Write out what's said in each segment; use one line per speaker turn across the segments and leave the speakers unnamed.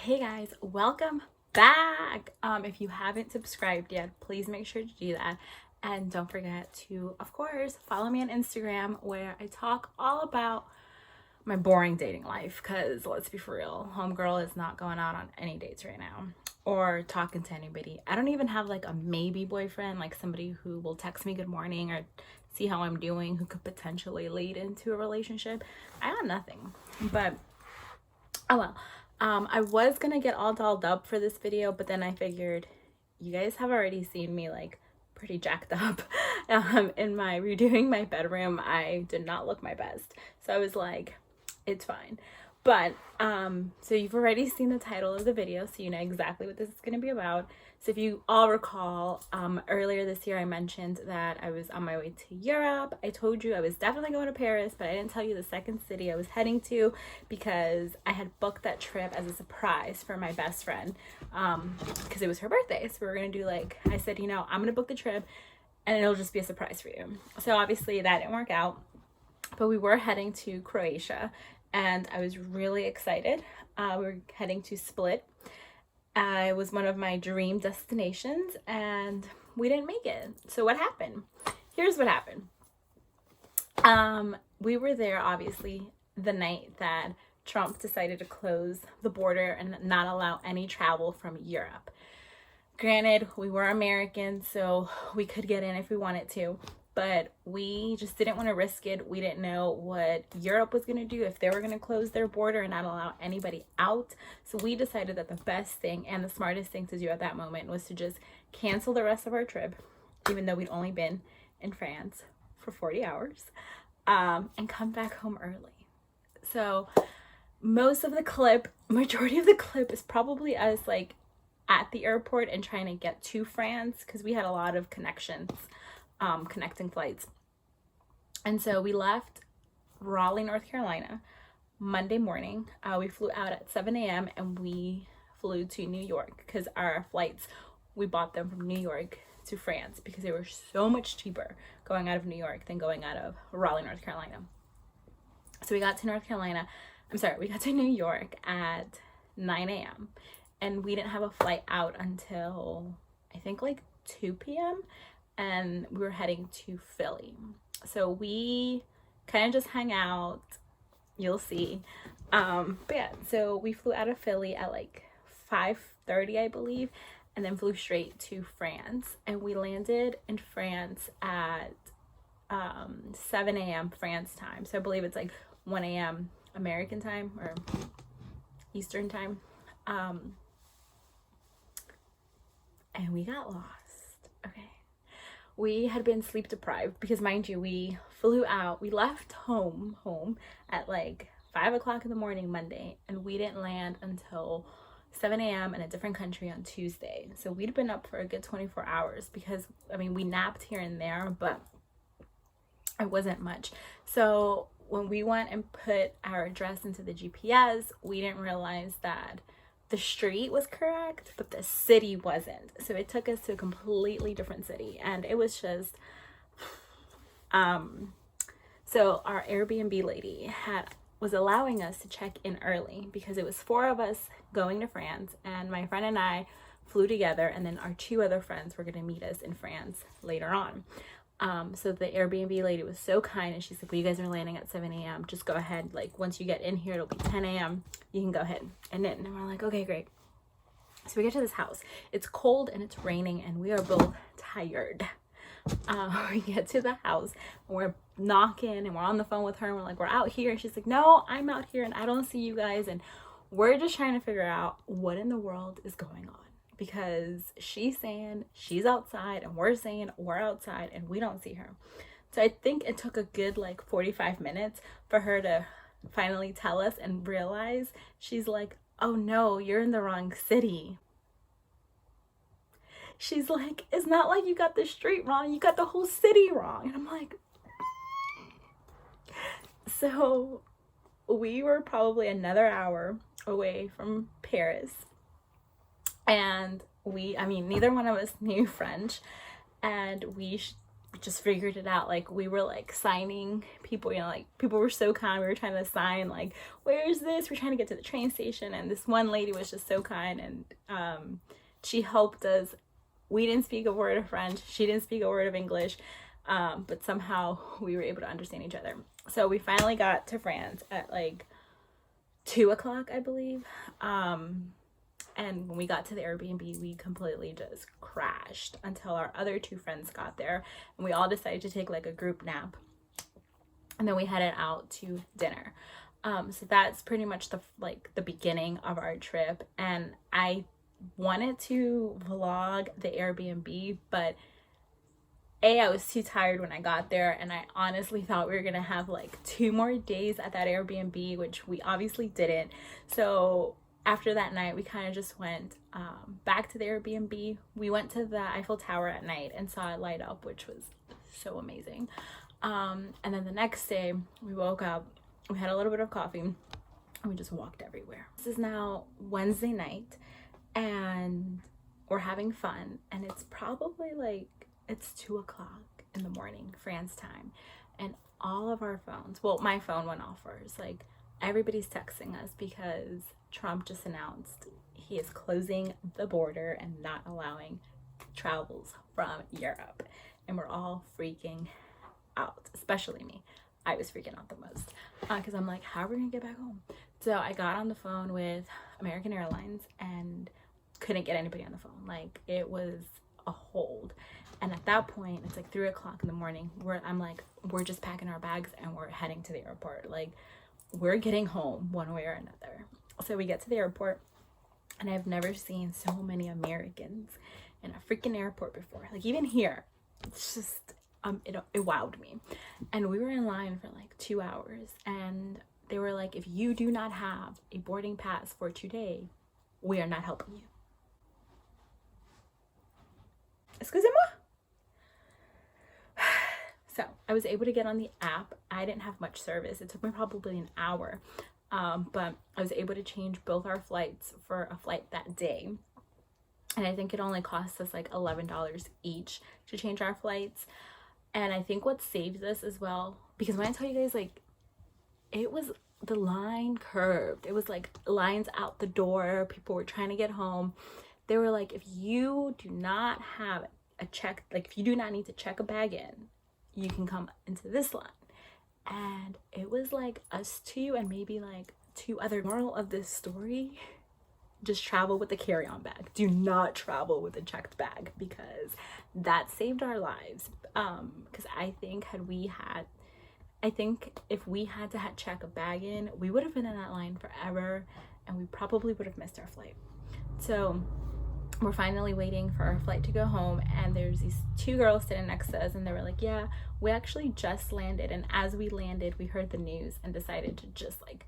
Hey guys, welcome back. If you haven't subscribed yet, please make sure to do that. And don't forget to, of course, follow me on Instagram where I talk all about my boring dating life. Because let's be for real, homegirl is not going out on any dates right now or talking to anybody. I don't even have like a maybe boyfriend, like somebody who will text me good morning or see how I'm doing, who could potentially lead into a relationship. I got nothing. But oh well. I was gonna get all dolled up for this video, but then I figured you guys have already seen me like pretty jacked up in my redoing my bedroom. I did not look my best, so I was like, it's fine. But so you've already seen the title of the video, so you know exactly what this is going to be about. So if you all recall, earlier this year I mentioned that I was on my way to Europe. I told you I was definitely going to Paris, but I didn't tell you the second city I was heading to because I had booked that trip as a surprise for my best friend, because it was her birthday. So we were going to do like, I said, you know, I'm going to book the trip and it'll just be a surprise for you. So obviously that didn't work out, but we were heading to Croatia and I was really excited. We were heading to Split. It was one of my dream destinations and we didn't make it. So what happened? Here's what happened. We were there obviously the night that Trump decided to close the border and not allow any travel from Europe. Granted, we were Americans, so we could get in if we wanted to, but we just didn't want to risk it. We didn't know what Europe was going to do, if they were going to close their border and not allow anybody out. So we decided that the best thing and the smartest thing to do at that moment was to just cancel the rest of our trip, even though we'd only been in France for 40 hours, and come back home early. So majority of the clip is probably us like at the airport and trying to get to France because we had a lot of connections, connecting flights. And so we left Raleigh, North Carolina, Monday morning. We flew out at 7 a.m. and we flew to New York because our flights, we bought them from New York to France because they were so much cheaper going out of New York than going out of Raleigh, North Carolina. So we got to New York at 9 a.m. and we didn't have a flight out until I think like 2 p.m. and we were heading to Philly. So we kind of just hung out, you'll see. But yeah, so we flew out of Philly at like 5:30, I believe, and then flew straight to France. And we landed in France at 7 a.m. France time. So I believe it's like 1 a.m. American time or Eastern time. And we got lost. Okay. We had been sleep deprived because, mind you, we left home at like 5 o'clock in the morning Monday, and we didn't land until 7 a.m. in a different country on Tuesday. So we'd been up for a good 24 hours because, I mean, we napped here and there, but it wasn't much. So when we went and put our address into the GPS, we didn't realize that the street was correct, but the city wasn't. So it took us to a completely different city, and it was just so our Airbnb lady was allowing us to check in early because it was 4 of us going to France, and my friend and I flew together, and then our 2 other friends were going to meet us in France later on. So the Airbnb lady was so kind, and she's like, well, you guys are landing at 7 a.m. Just go ahead. Like, once you get in here, it'll be 10 a.m. You can go ahead and in. And we're like, okay, great. So we get to this house. It's cold and it's raining, and we are both tired. We get to the house, and we're knocking, and we're on the phone with her, and we're like, we're out here. And she's like, no, I'm out here, and I don't see you guys. And we're just trying to figure out what in the world is going on, because she's saying she's outside and we're saying we're outside and we don't see her. So I think it took a good like 45 minutes for her to finally tell us and realize. She's like, oh no, you're in the wrong city. She's like, it's not like you got the street wrong, you got the whole city wrong. And I'm like, so we were probably another hour away from Paris. And neither one of us knew French, and we just figured it out. Like, we were like signing people, you know, like people were so kind. We were trying to sign, like, where's this? We're trying to get to the train station, and this one lady was just so kind, and she helped us. We didn't speak a word of French, she didn't speak a word of English, but somehow we were able to understand each other. So we finally got to France at like 2 o'clock, I believe. And when we got to the Airbnb, we completely just crashed until our other two friends got there, and we all decided to take like a group nap, and then we headed out to dinner. So that's pretty much the beginning of our trip. And I wanted to vlog the Airbnb, but I was too tired when I got there, and I honestly thought we were gonna have like 2 more days at that Airbnb, which we obviously didn't. So after that night, we kind of just went back to the Airbnb. We went to the Eiffel Tower at night and saw it light up, which was so amazing. And then the next day, we woke up, we had a little bit of coffee, and we just walked everywhere. This is now Wednesday night, and we're having fun, and it's probably like, it's 2 o'clock in the morning, France time, and all of our phones, well, my phone went off first. Like, everybody's texting us because Trump just announced he is closing the border and not allowing travels from Europe. And we're all freaking out, especially me. I was freaking out the most because I'm like, how are we gonna get back home? So I got on the phone with American Airlines and couldn't get anybody on the phone. Like, it was a hold. And at that point, it's like 3 o'clock in the morning, I'm like, we're just packing our bags and we're heading to the airport. Like, we're getting home one way or another. So we get to the airport, and I've never seen so many Americans in a freaking airport before. Like, even here, it's just it wowed me. And we were in line for like 2 hours, and they were like, if you do not have a boarding pass for today, we are not helping you. Excusez-moi. So I was able to get on the app. I didn't have much service. It took me probably an hour, but I was able to change both our flights for a flight that day. And I think it only cost us like $11 each to change our flights. And I think what saved us as well, because when I tell you guys, like, it was, the line curved. It was like lines out the door. People were trying to get home. They were like, if you do not have a check, like if you do not need to check a bag in, you can come into this line. And it was like us two and maybe like 2 other. Moral of this story, just travel with a carry-on bag. Do not travel with a checked bag, because that saved our lives. Because I think if we had to check a bag in, we would have been in that line forever, and we probably would have missed our flight. So we're finally waiting for our flight to go home, and there's these 2 girls sitting next to us, and they were like, yeah, we actually just landed. And as we landed, we heard the news and decided to just like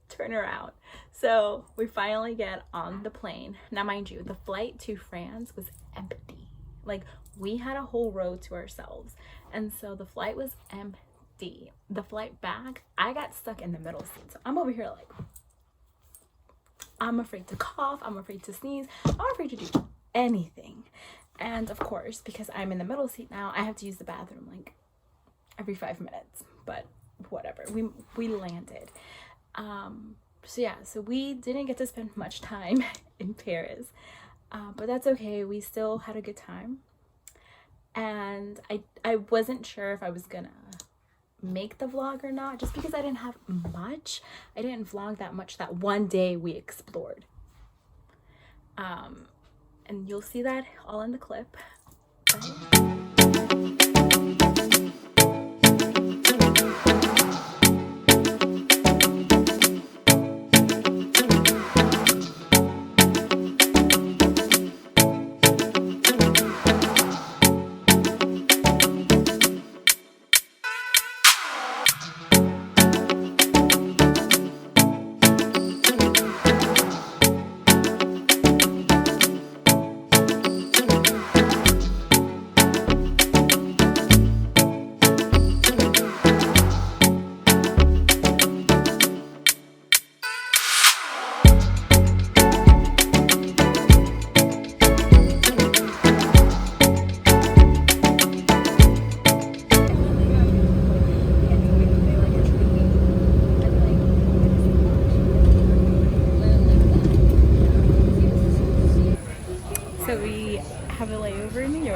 turn around. So we finally get on the plane. Now, mind you, the flight to France was empty. Like, we had a whole row to ourselves, and so the flight was empty. The flight back, I got stuck in the middle seat. So I'm over here like, I'm afraid to cough, I'm afraid to sneeze, I'm afraid to do anything. And of course, because I'm in the middle seat now, I have to use the bathroom like every 5 minutes. But whatever, we landed. So yeah, so we didn't get to spend much time in Paris, but that's okay. We still had a good time. And I wasn't sure if I was gonna make the vlog or not, just because I didn't have much. I didn't vlog that much that one day we explored. And you'll see that all in the clip.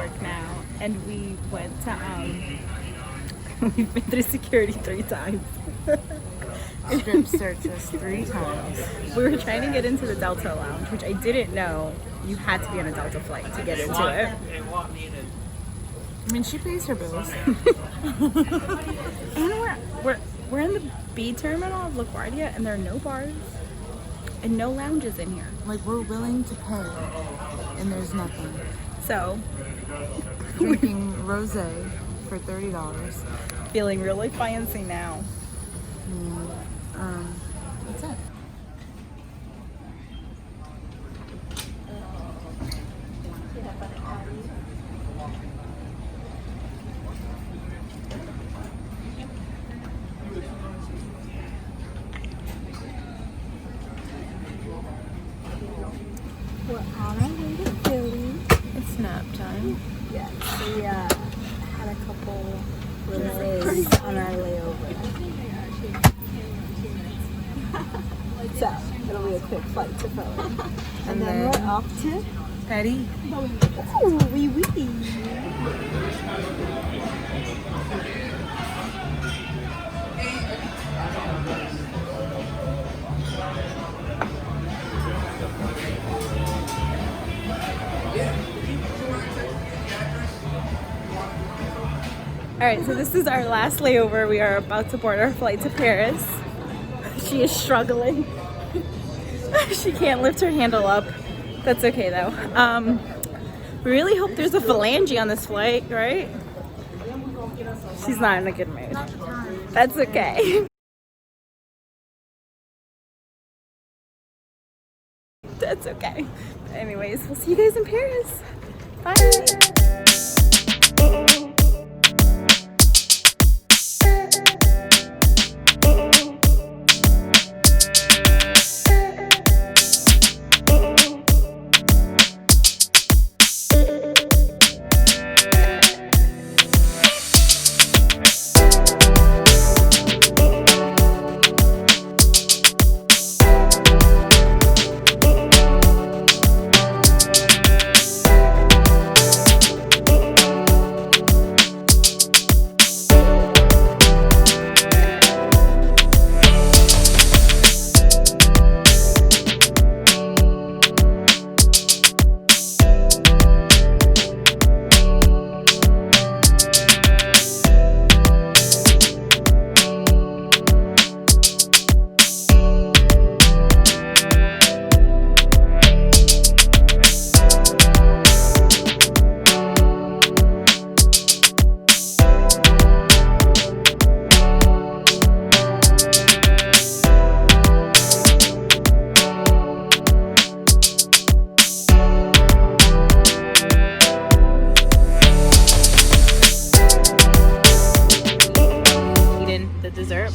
York now, and we went to we've been through security 3 times.
Strip searched us 3 times.
We were trying to get into the Delta Lounge, which I didn't know you had to be on a Delta flight to get into it.
I mean, she pays her bills.
And we're in the B terminal of LaGuardia, and there are no bars and no lounges in here.
Like, we're willing to pay, and there's nothing.
So,
Drinking rosé for $30.
feeling really fancy now.
That's it.
We're on our way to Philly.
It's nap time.
Yes, we had a couple rosés on our layover. So, it'll be a quick flight to Philly. And then we're off to
Eddie.
Ooh, wee wee.
All right, so this is our last layover. We are about to board our flight to Paris. She is struggling. She can't lift her handle up. That's okay though. We really hope there's a phalange on this flight, right? She's not in a good mood. That's okay. That's okay. But anyways, we'll see you guys in Paris. Bye.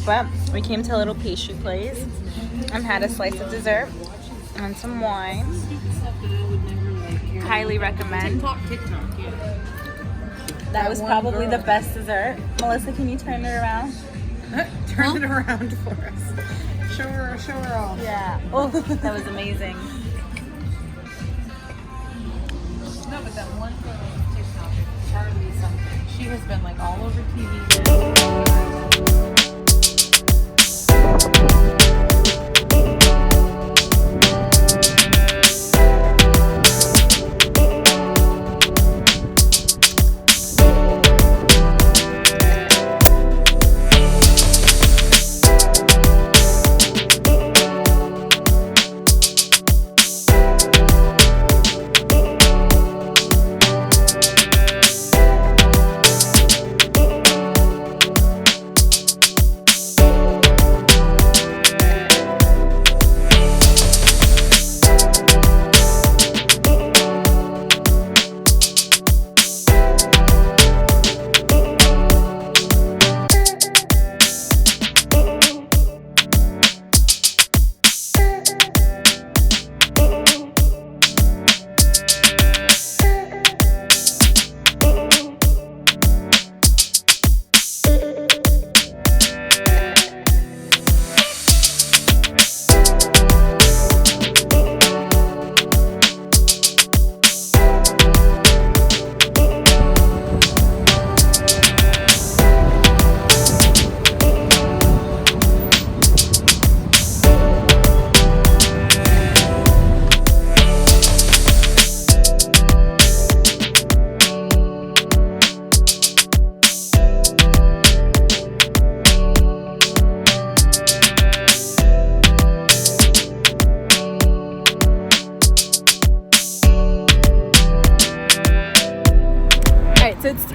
But we came to a little pastry place and had a slice of dessert and some wine. Highly recommend. That was probably the best dessert. Melissa, can you turn it around?
Turn it around for us. Show her off.
Yeah. Oh, that was amazing.
No, but that one girl on TikTok, Charlie something, she has been like all over TV.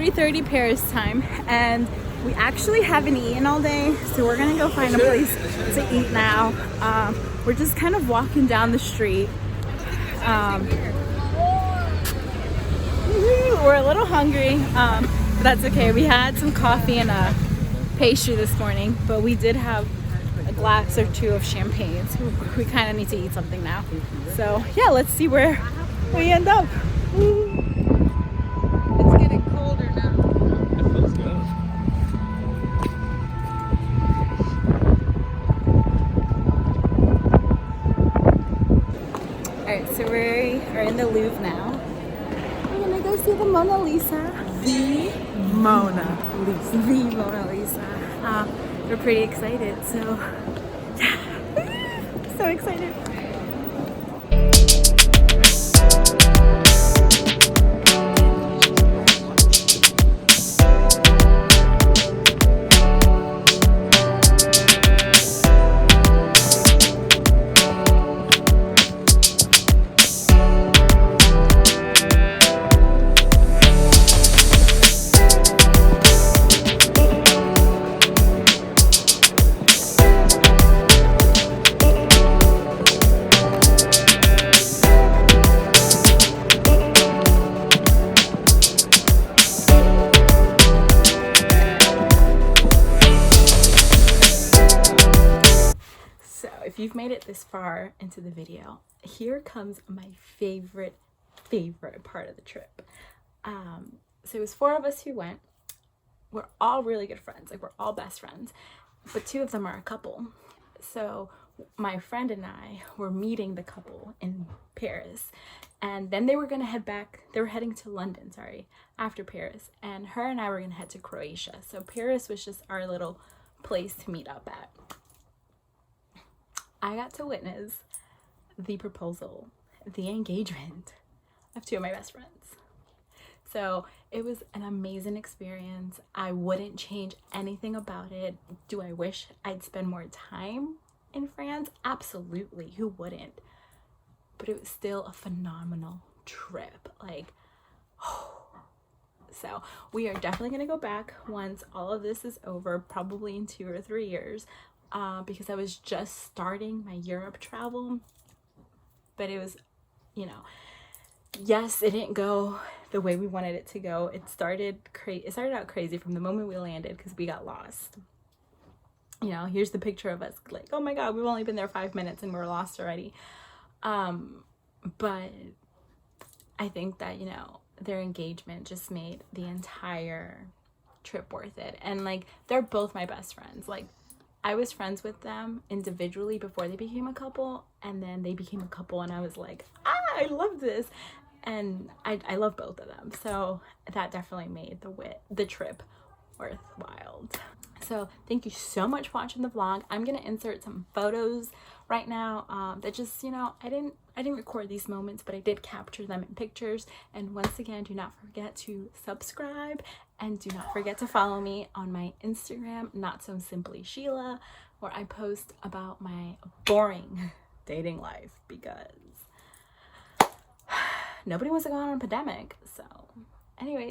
3:30 Paris time, and we actually haven't eaten all day, so we're gonna go find a place to eat now. We're just kind of walking down the street. We're a little hungry, but that's okay. We had some coffee and a pastry this morning, but we did have a glass or two of champagne, so we kind of need to eat something now. So yeah, let's see where we end up.
It's getting colder now.
It feels good.
Alright, so we are in the Louvre now. We're gonna go see the Mona Lisa.
The Mona Lisa.
The Mona Lisa. We're pretty excited, so yeah. So excited. If you've made it this far into the video, here comes my favorite part of the trip. So it was 4 of us who went. We're all really good friends, like we're all best friends, but 2 of them are a couple. So my friend and I were meeting the couple in Paris, and then they were gonna head back. They were heading to London, after Paris, and her and I were gonna head to Croatia. So Paris was just our little place to meet up at. I got to witness the proposal, the engagement of 2 of my best friends. So it was an amazing experience. I wouldn't change anything about it. Do I wish I'd spend more time in France? Absolutely, who wouldn't? But it was still a phenomenal trip. So we are definitely gonna go back once all of this is over, probably in 2 or 3 years. Because I was just starting my Europe travel, but it was, yes, it didn't go the way we wanted it to go. It started out crazy from the moment we landed because we got lost. Here's the picture of us like, oh my God, we've only been there 5 minutes and we're lost already. But I think that, their engagement just made the entire trip worth it. And they're both my best friends. I was friends with them individually before they became a couple, and then they became a couple, and I was like, I love this, and I love both of them. So that definitely made the trip worthwhile. So thank you so much for watching the vlog. I'm gonna insert some photos right now that just, I didn't record these moments, but I did capture them in pictures. And once again, do not forget to subscribe, and do not forget to follow me on my Instagram, Not So Simply Sheila, where I post about my boring dating life because nobody wants to go on a pandemic. So anyways.